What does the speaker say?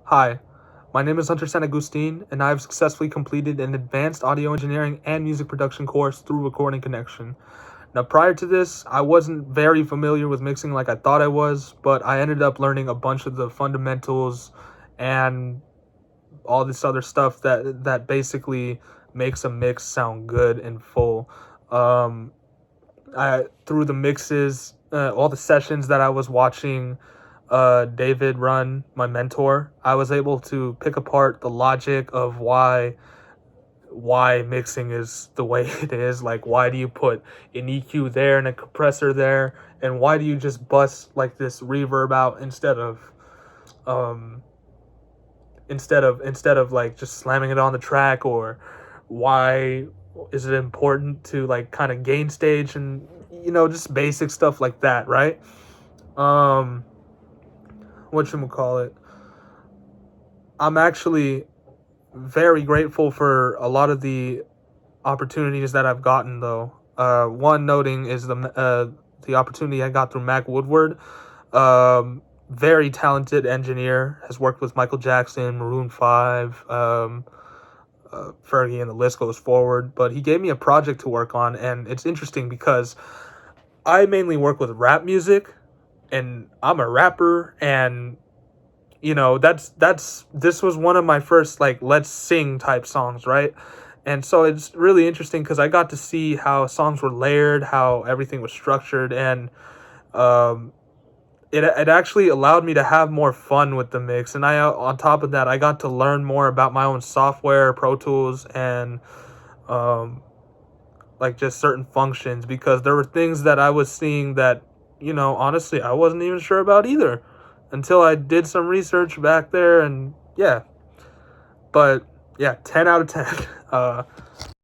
Hi, my name is Dane San Agustin, and I have successfully completed an advanced audio engineering and music production course through Recording Connection. Now, prior to this, I wasn't very familiar with mixing like I thought I was, but I ended up learning a bunch of the fundamentals and all this other stuff that basically makes a mix sound good and full. Um, through the mixes, all the sessions that I was watching David run, my mentor, I was able to pick apart the logic of why mixing is the way it is. Like, why do you put an EQ there and a compressor there, and why do you just bust like this reverb out um instead of like just slamming it on the track? Or why is it important to like kind of gain stage and just basic stuff like that, right? um whatchamacallit I'm actually very grateful for a lot of the opportunities that I've gotten, though. One noting is the opportunity I got through Mack Woodward. Very talented engineer, has worked with Michael Jackson, Maroon 5, Fergie, and the list goes forward. But he gave me a project to work on, and it's interesting because I mainly work with rap music, and I'm a rapper, and this was one of my first like let's sing type songs, right? And so it's really interesting because I got to see how songs were layered, how everything was structured, and um it actually allowed me to have more fun with the mix. And I on top of that, I got to learn more about my own software, Pro Tools, and um like just certain functions, because there were things that I was seeing that honestly I wasn't even sure about either until I did some research back there. And yeah, but yeah, 10 out of 10.